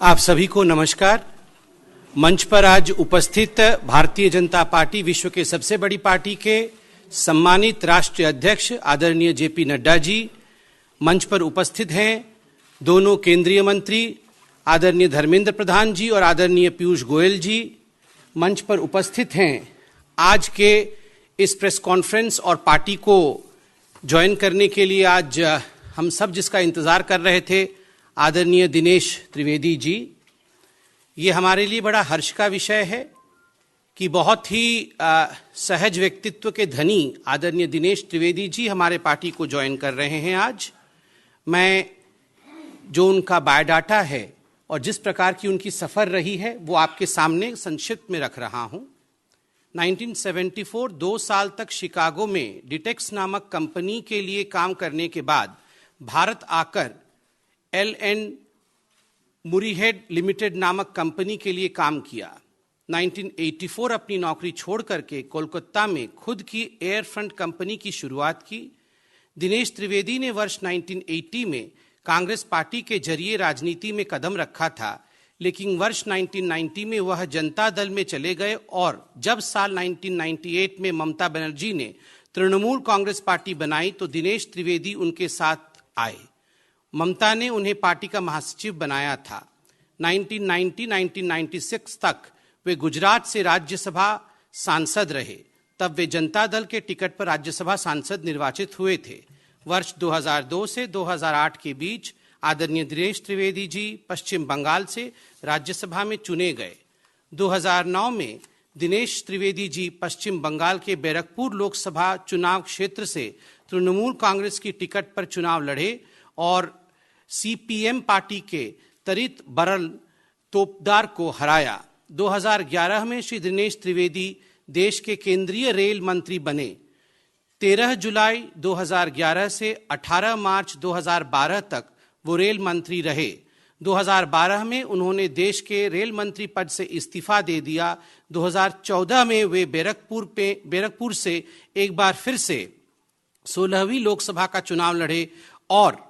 आप सभी को नमस्कार। मंच पर आज उपस्थित भारतीय जनता पार्टी विश्व के सबसे बड़ी पार्टी के सम्मानित राष्ट्रीय अध्यक्ष आदरणीय जेपी नड्डा जी, मंच पर उपस्थित हैं दोनों केंद्रीय मंत्री आदरणीय धर्मेंद्र प्रधान जी और आदरणीय पीयूष गोयल जी, मंच पर उपस्थित हैं आज के इस प्रेस कॉन्फ्रेंस और पार्टी को ज्वाइन करने के लिए आज हम सब जिसका इंतजार कर रहे थे, आदरणीय दिनेश त्रिवेदी जी। ये हमारे लिए बड़ा हर्ष का विषय है कि बहुत ही सहज व्यक्तित्व के धनी आदरणीय दिनेश त्रिवेदी जी हमारे पार्टी को ज्वाइन कर रहे हैं आज। मैं जो उनका बायोडाटा है और जिस प्रकार की उनकी सफ़र रही है वो आपके सामने संक्षिप्त में रख रहा हूं। 1974 2 साल तक शिकागो में डिटेक्स नामक कंपनी के लिए काम करने के बाद भारत आकर L&N मुरीहेड लिमिटेड नामक कंपनी के लिए काम किया। 1984 अपनी नौकरी छोड़ करके कोलकाता में खुद की एयर फ्रंट कंपनी की शुरुआत की। दिनेश त्रिवेदी ने वर्ष 1980 में कांग्रेस पार्टी के जरिए राजनीति में कदम रखा था, लेकिन वर्ष 1990 में वह जनता दल में चले गए और जब साल 1998 में ममता बनर्जी ने तृणमूल कांग्रेस पार्टी बनाई तो दिनेश त्रिवेदी उनके साथ आए। ममता ने उन्हें पार्टी का महासचिव बनाया था। 1990-1996 तक वे गुजरात से राज्यसभा सांसद रहे, तब वे जनता दल के टिकट पर राज्यसभा सांसद निर्वाचित हुए थे। वर्ष 2002 से 2008 के बीच आदरणीय दिनेश त्रिवेदी जी पश्चिम बंगाल से राज्यसभा में चुने गए। 2009 में दिनेश त्रिवेदी जी पश्चिम बंगाल के बैरकपुर लोकसभा चुनाव क्षेत्र से तृणमूल कांग्रेस की टिकट पर चुनाव लड़े और CPM पार्टी के तरित बरल तोपदार को हराया। 2011 में श्री दिनेश त्रिवेदी देश के केंद्रीय रेल मंत्री बने। 13 जुलाई 2011 से 18 मार्च 2012 तक वो रेल मंत्री रहे। 2012 में उन्होंने देश के रेल मंत्री पद से इस्तीफा दे दिया। 2014 में वे बैरकपुर से एक बार फिर से 16वीं लोकसभा का चुनाव लड़े और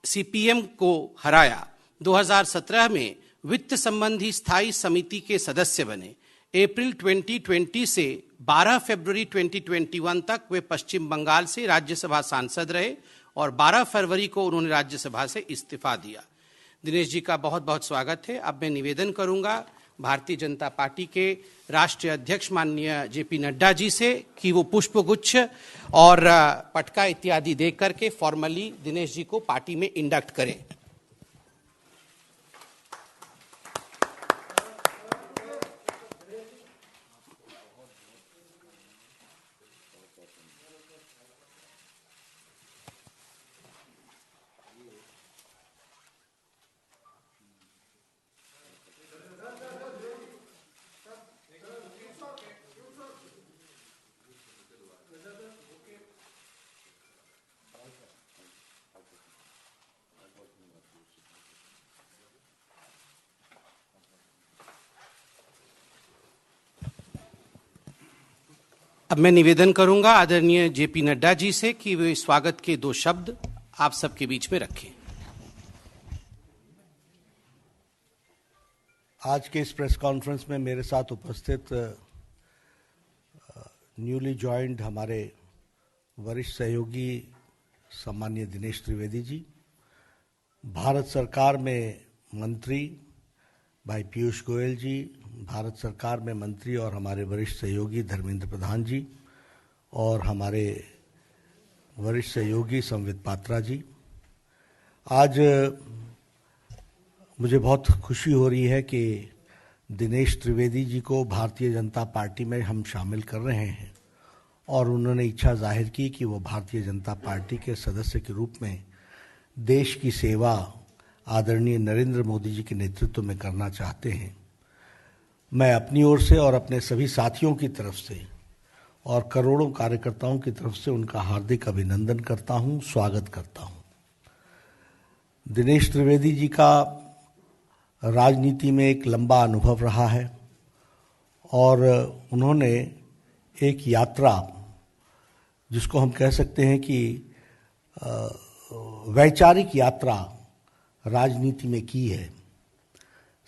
CPM को हराया। 2017 में वित्त संबंधी स्थायी समिति के सदस्य बने। अप्रैल 2020 से 12 फरवरी 2021 तक वे पश्चिम बंगाल से राज्यसभा सांसद रहे और 12 फरवरी को उन्होंने राज्यसभा से इस्तीफा दिया। दिनेश जी का बहुत बहुत स्वागत है। अब मैं निवेदन करूंगा भारतीय जनता पार्टी के राष्ट्रीय अध्यक्ष माननीय जेपी नड्डा जी से कि वो पुष्पगुच्छ और पटका इत्यादि दे करके फॉर्मली दिनेश जी को पार्टी में इंडक्ट करें। अब मैं निवेदन करूंगा आदरणीय जेपी नड्डा जी से कि वे स्वागत के 2 शब्द आप सबके बीच में रखें। आज के इस प्रेस कॉन्फ्रेंस में मेरे साथ उपस्थित न्यूली ज्वाइंड हमारे वरिष्ठ सहयोगी सम्माननीय दिनेश त्रिवेदी जी, भारत सरकार में मंत्री भाई पीयूष गोयल जी, भारत सरकार में मंत्री और हमारे वरिष्ठ सहयोगी धर्मेंद्र प्रधान जी और हमारे वरिष्ठ सहयोगी संवित पात्रा जी। आज मुझे बहुत खुशी हो रही है कि दिनेश त्रिवेदी जी को भारतीय जनता पार्टी में हम शामिल कर रहे हैं और उन्होंने इच्छा जाहिर की कि वो भारतीय जनता पार्टी के सदस्य के रूप में देश की सेवा आदरणीय नरेंद्र मोदी जी के नेतृत्व में करना चाहते हैं। मैं अपनी ओर से और अपने सभी साथियों की तरफ से और करोड़ों कार्यकर्ताओं की तरफ से उनका हार्दिक अभिनंदन करता हूं, स्वागत करता हूं। दिनेश त्रिवेदी जी का राजनीति में एक लंबा अनुभव रहा है और उन्होंने एक यात्रा जिसको हम कह सकते हैं कि वैचारिक यात्रा राजनीति में की है,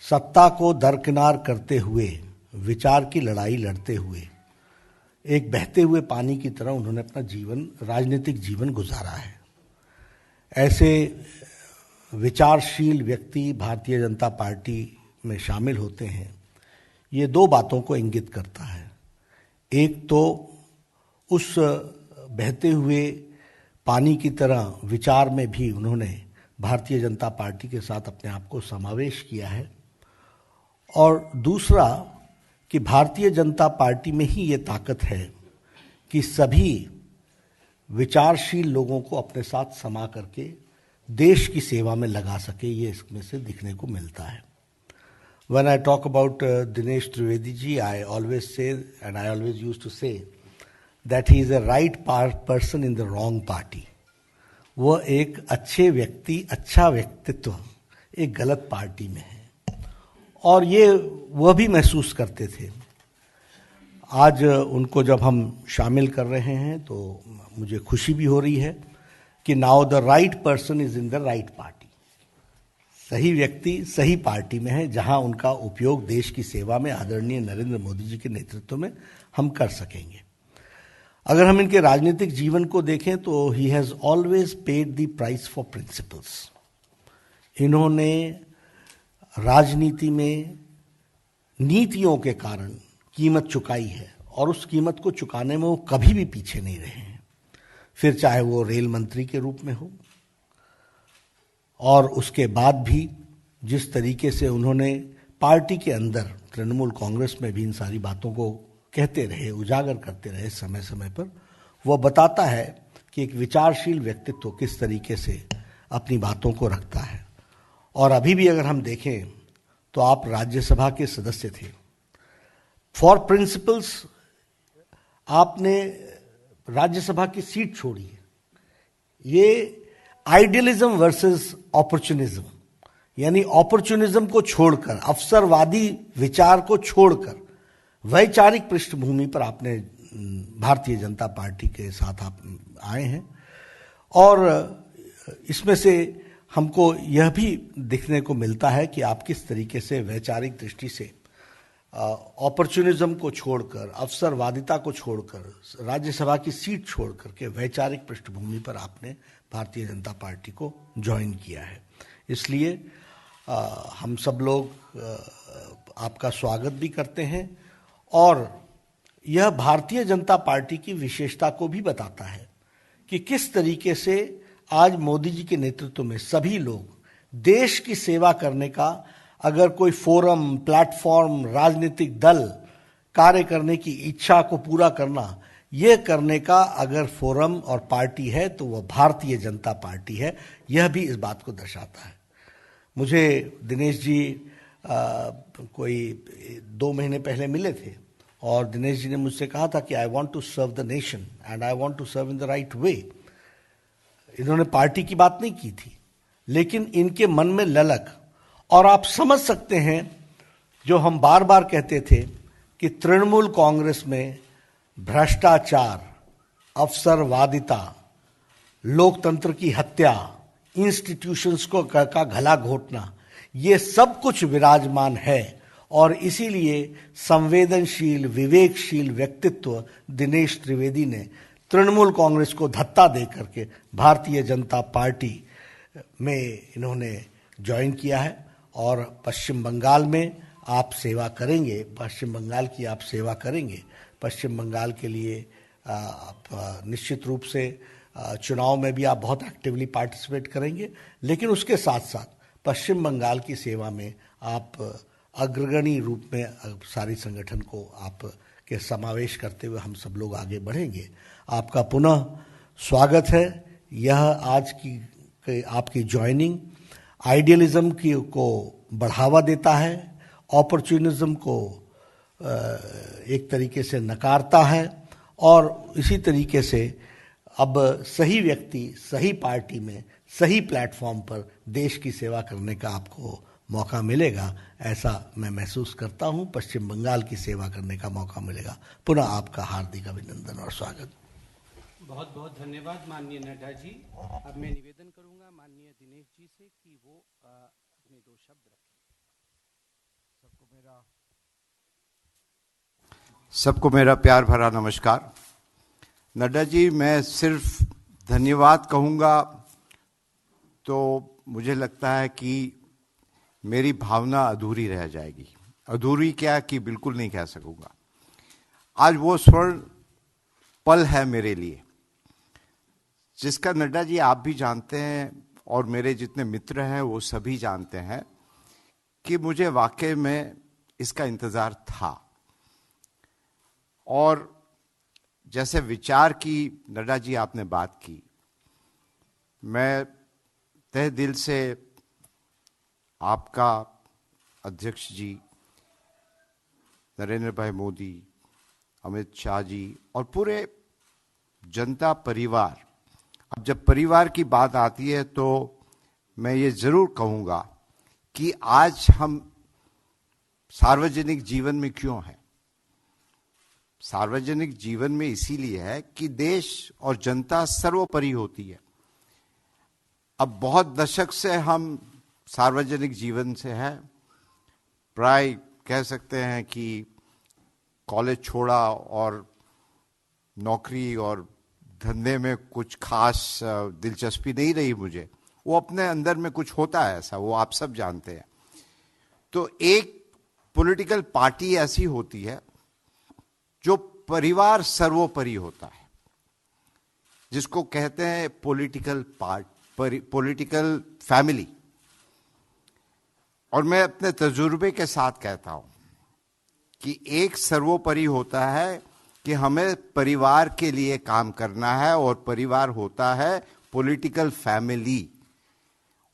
सत्ता को दरकिनार करते हुए, विचार की लड़ाई लड़ते हुए, एक बहते हुए पानी की तरह उन्होंने अपना जीवन, राजनीतिक जीवन गुजारा है। ऐसे विचारशील व्यक्ति भारतीय जनता पार्टी में शामिल होते हैं, ये दो बातों को इंगित करता है। एक तो उस बहते हुए पानी की तरह विचार में भी उन्होंने भारतीय जनता पार्टी के साथ अपने आप को समावेश किया है, और दूसरा कि भारतीय जनता पार्टी में ही ये ताकत है कि सभी विचारशील लोगों को अपने साथ समा करके देश की सेवा में लगा सके, ये इसमें से दिखने को मिलता है। When I talk about Dinesh Trivedi ji, I always say, and I always used to say, that he is a right person in the wrong party. वह एक अच्छे व्यक्ति, अच्छा व्यक्तित्व एक गलत पार्टी में है, और ये वह भी महसूस करते थे। आज उनको जब हम शामिल कर रहे हैं तो मुझे खुशी भी हो रही है कि now the right person is in the right party. सही व्यक्ति सही पार्टी में है, जहां उनका उपयोग देश की सेवा में आदरणीय नरेंद्र मोदी जी के नेतृत्व में हम कर सकेंगे। अगर हम इनके राजनीतिक जीवन को देखें तो he has always paid the price for principles. इन्होंने राजनीति में नीतियों के कारण कीमत चुकाई है, और उस कीमत को चुकाने में वो कभी भी पीछे नहीं रहे हैं। फिर चाहे वो रेल मंत्री के रूप में हो, और उसके बाद भी जिस तरीके से उन्होंने पार्टी के अंदर तृणमूल कांग्रेस में भी इन सारी बातों को कहते रहे, उजागर करते रहे समय समय पर, वो बताता है कि एक विचारशील व्यक्तित्व किस तरीके से अपनी बातों को रखता है। और अभी भी अगर हम देखें तो आप राज्यसभा के सदस्य थे। फॉर प्रिंसिपल्स आपने राज्यसभा की सीट छोड़ी है। ये आइडियलिज्म वर्सेस अपॉर्चुनिज्म, यानी अपॉर्चुनिज्म को छोड़कर, अवसरवादी विचार को छोड़कर वैचारिक पृष्ठभूमि पर आपने भारतीय जनता पार्टी के साथ आप आए हैं। और इसमें से हमको यह भी दिखने को मिलता है कि आप किस तरीके से वैचारिक दृष्टि से अपॉर्चुनिज्म को छोड़कर, अवसरवादिता को छोड़कर, राज्यसभा की सीट छोड़कर के वैचारिक पृष्ठभूमि पर आपने भारतीय जनता पार्टी को ज्वाइन किया है। इसलिए हम सब लोग आपका स्वागत भी करते हैं, और यह भारतीय जनता पार्टी की विशेषता को भी बताता है कि किस तरीके से आज मोदी जी के नेतृत्व में सभी लोग देश की सेवा करने का, अगर कोई फोरम, प्लेटफॉर्म, राजनीतिक दल कार्य करने की इच्छा को पूरा करना, यह करने का अगर फोरम और पार्टी है तो वह भारतीय जनता पार्टी है। यह भी इस बात को दर्शाता है। मुझे दिनेश जी कोई 2 महीने पहले मिले थे, और दिनेश जी ने मुझसे कहा था कि I want to serve the nation and I want to serve in the right way. इन्होंने पार्टी की बात नहीं की थी, लेकिन इनके मन में ललक, और आप समझ सकते हैं जो हम बार बार कहते थे कि तृणमूल कांग्रेस में भ्रष्टाचार, अवसरवादिता, लोकतंत्र की हत्या, इंस्टीट्यूशंस को का गला घोटना, ये सब कुछ विराजमान है। और इसीलिए संवेदनशील, विवेकशील व्यक्तित्व दिनेश त्रिवेदी ने तृणमूल कांग्रेस को धत्ता दे करके भारतीय जनता पार्टी में इन्होंने ज्वाइन किया है। और पश्चिम बंगाल में आप सेवा करेंगे, पश्चिम बंगाल की आप सेवा करेंगे। पश्चिम बंगाल के लिए आप निश्चित रूप से चुनाव में भी आप बहुत एक्टिवली पार्टिसिपेट करेंगे, लेकिन उसके साथ साथ पश्चिम बंगाल की सेवा में आप अग्रगणी रूप में सारी संगठन को आप के समावेश करते हुए हम सब लोग आगे बढ़ेंगे। आपका पुनः स्वागत है। यह आज की आपकी ज्वाइनिंग आइडियलिज्म की को बढ़ावा देता है, अपॉर्चुनिज्म को एक तरीके से नकारता है, और इसी तरीके से अब सही व्यक्ति सही पार्टी में सही प्लेटफॉर्म पर देश की सेवा करने का आपको मौका मिलेगा, ऐसा मैं महसूस करता हूं। पश्चिम बंगाल की सेवा करने का मौका मिलेगा। पुनः आपका हार्दिक अभिनंदन और स्वागत। बहुत बहुत धन्यवाद माननीय नड्डा जी। अब मैं निवेदन करूंगा माननीय दिनेश जी से कि वो अपने दो शब्द रखें। सबको मेरा प्यार भरा नमस्कार। नड्डा जी, मैं सिर्फ धन्यवाद कहूँगा तो मुझे लगता है कि मेरी भावना अधूरी रह जाएगी। अधूरी क्या कि बिल्कुल नहीं कह सकूँगा। आज वो स्वर्ण पल है मेरे लिए जिसका नड्डा जी आप भी जानते हैं और मेरे जितने मित्र हैं वो सभी जानते हैं कि मुझे वाकई में इसका इंतज़ार था। और जैसे विचार की नड्डा जी आपने बात की, मैं तहे दिल से आपका अध्यक्ष जी नरेंद्र भाई मोदी, अमित शाह जी और पूरे जनता परिवार, अब जब परिवार की बात आती है तो मैं ये जरूर कहूँगा कि आज हम सार्वजनिक जीवन में क्यों हैं। सार्वजनिक जीवन में इसीलिए है कि देश और जनता सर्वोपरि होती है। अब बहुत दशक से हम सार्वजनिक जीवन से हैं, प्राय कह सकते हैं कि कॉलेज छोड़ा और नौकरी और धंधे में कुछ खास दिलचस्पी नहीं रही मुझे। वो अपने अंदर में कुछ होता है ऐसा, वो आप सब जानते हैं। तो एक पॉलिटिकल पार्टी ऐसी होती है जो परिवार सर्वोपरि होता है, जिसको कहते हैं पॉलिटिकल फैमिली। और मैं अपने तजुर्बे के साथ कहता हूं कि एक सर्वोपरि होता है कि हमें परिवार के लिए काम करना है और परिवार होता है पॉलिटिकल फैमिली,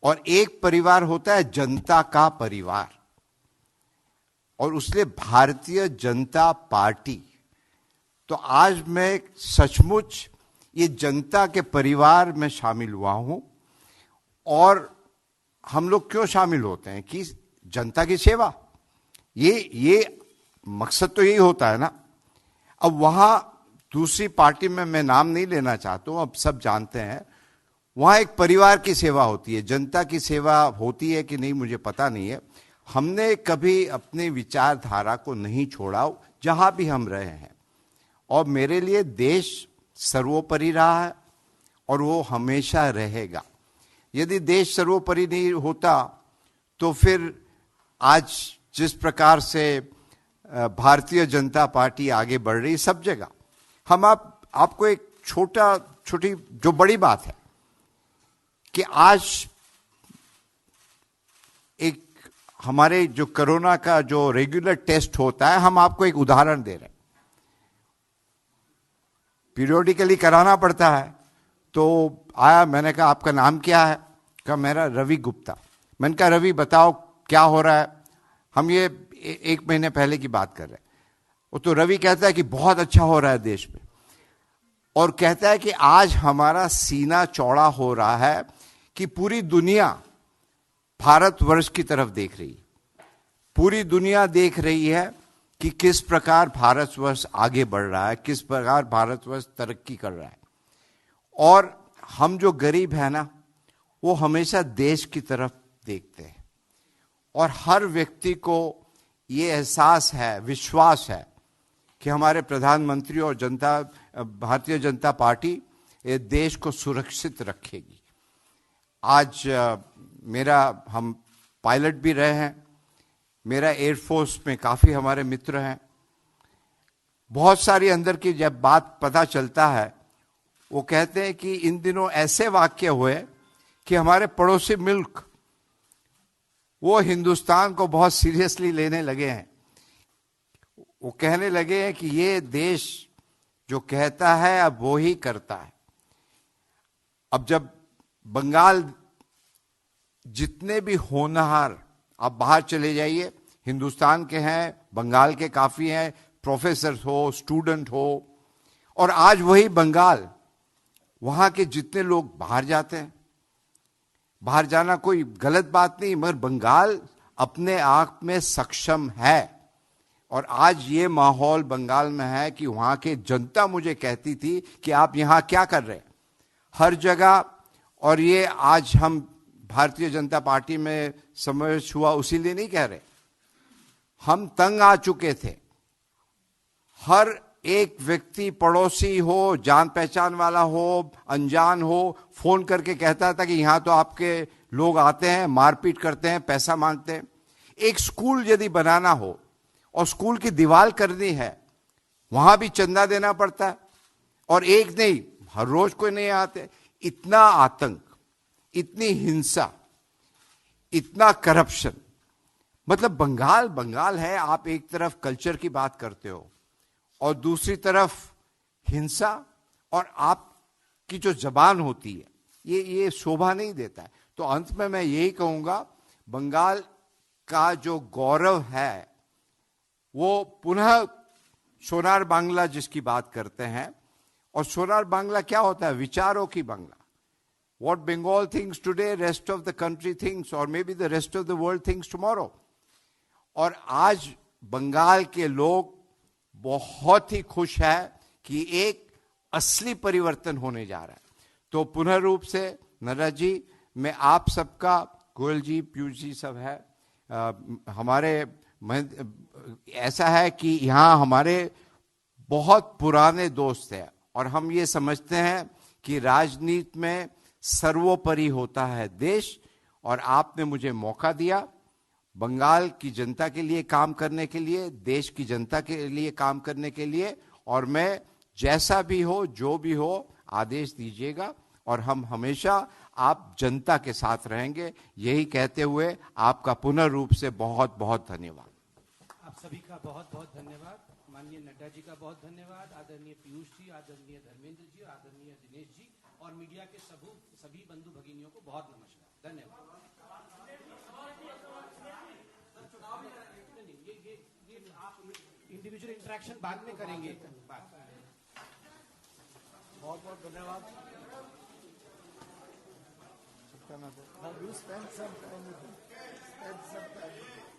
और एक परिवार होता है जनता का परिवार। और उसलिए भारतीय जनता पार्टी, तो आज मैं सचमुच ये जनता के परिवार में शामिल हुआ हूं। और हम लोग क्यों शामिल होते हैं कि जनता की सेवा, ये मकसद तो यही होता है ना। अब वहां दूसरी पार्टी में मैं नाम नहीं लेना चाहता हूं, अब सब जानते हैं, वहां एक परिवार की सेवा होती है। जनता की सेवा होती है कि नहीं मुझे पता नहीं है। हमने कभी अपनी विचारधारा को नहीं छोड़ा जहां भी हम रहे हैं, और मेरे लिए देश सर्वोपरि रहा है और वो हमेशा रहेगा। यदि देश सर्वोपरि नहीं होता तो फिर आज जिस प्रकार से भारतीय जनता पार्टी आगे बढ़ रही सब जगह, हम आपको एक छोटी जो बड़ी बात है कि आज एक हमारे जो कोरोना का जो रेगुलर टेस्ट होता है, हम आपको एक उदाहरण दे रहे हैं। पीरियोडिकली कराना पड़ता है, तो आया, मैंने कहा आपका नाम क्या है? कहा मेरा रवि गुप्ता। मैंने कहा रवि बताओ क्या हो रहा है। हम ये 1 महीने पहले की बात कर रहे हैं। वो तो रवि कहता है कि बहुत अच्छा हो रहा है देश में, और कहता है कि आज हमारा सीना चौड़ा हो रहा है कि पूरी दुनिया भारतवर्ष की तरफ देख रही है। पूरी दुनिया देख रही है कि किस प्रकार भारतवर्ष आगे बढ़ रहा है, किस प्रकार भारतवर्ष तरक्की कर रहा है। और हम जो गरीब है ना, वो हमेशा देश की तरफ देखते हैं। और हर व्यक्ति को ये एहसास है, विश्वास है कि हमारे प्रधानमंत्री और भारतीय जनता पार्टी ये देश को सुरक्षित रखेगी। आज हम पायलट भी रहे हैं, मेरा एयरफोर्स में काफ़ी हमारे मित्र हैं। बहुत सारी अंदर की जब बात पता चलता है, वो कहते हैं कि इन दिनों ऐसे वाक्य हुए कि हमारे पड़ोसी मुल्क वो हिंदुस्तान को बहुत सीरियसली लेने लगे हैं। वो कहने लगे हैं कि ये देश जो कहता है अब वो ही करता है। अब जब बंगाल जितने भी होनहार, आप बाहर चले जाइए, हिंदुस्तान के हैं, बंगाल के काफी हैं, प्रोफेसर हो, स्टूडेंट हो, और आज वही बंगाल, वहां के जितने लोग बाहर जाते हैं, बाहर जाना कोई गलत बात नहीं, मगर बंगाल अपने आप में सक्षम है और आज ये माहौल बंगाल में है कि वहां की जनता मुझे कहती थी कि आप यहां क्या कर रहे हैं, हर जगह। और ये आज हम भारतीय जनता पार्टी में समावेश हुआ उसी लिए नहीं कह रहे, हम तंग आ चुके थे। हर एक व्यक्ति, पड़ोसी हो, जान पहचान वाला हो, अनजान हो, फोन करके कहता था कि यहां तो आपके लोग आते हैं, मारपीट करते हैं, पैसा मांगते हैं। एक स्कूल यदि बनाना हो और स्कूल की दीवार करनी है, वहां भी चंदा देना पड़ता है, और एक नहीं, हर रोज कोई नहीं आते। इतना आतंक, इतनी हिंसा, इतना करप्शन, मतलब बंगाल बंगाल है। आप एक तरफ कल्चर की बात करते हो और दूसरी तरफ हिंसा, और आपकी जो जबान होती है ये शोभा नहीं देता है। तो अंत में मैं यही कहूंगा, बंगाल का जो गौरव है वो पुनः सोनार बांग्ला जिसकी बात करते हैं, और सोनार बांग्ला क्या होता है, विचारों की Bangla. What Bengal thinks today, rest of the country thinks, or maybe the rest of the world thinks tomorrow. और आज बंगाल के लोग बहुत ही खुश है कि एक असली परिवर्तन होने जा रहा है। तो पुनः रूप से नड्डा जी, मैं आप सबका, गोयल जी, पीयूष जी सब है, हमारे ऐसा है कि यहाँ हमारे बहुत पुराने दोस्त हैं, और हम ये समझते हैं कि राजनीति में सर्वोपरि होता है देश। और आपने मुझे मौका दिया बंगाल की जनता के लिए काम करने के लिए, देश की जनता के लिए काम करने के लिए, और मैं जैसा भी हो, जो भी हो, आदेश दीजिएगा, और हम हमेशा आप जनता के साथ रहेंगे। यही कहते हुए आपका पुनः रूप से बहुत बहुत धन्यवाद। आप सभी का बहुत बहुत धन्यवाद। माननीय नड्डा जी का बहुत धन्यवाद, आदरणीय पीयूष जी, आदरणीय धर्मेंद्र जी, आदरणीय दिनेश जी, और मीडिया के सभी बंधु भगिनियों को बहुत नमस्कार, धन्यवाद। ये आप इंडिविजुअल इंटरेक्शन बाद में करेंगे। बहुत बहुत धन्यवाद। Now you spend some time with him. Spend some time with him.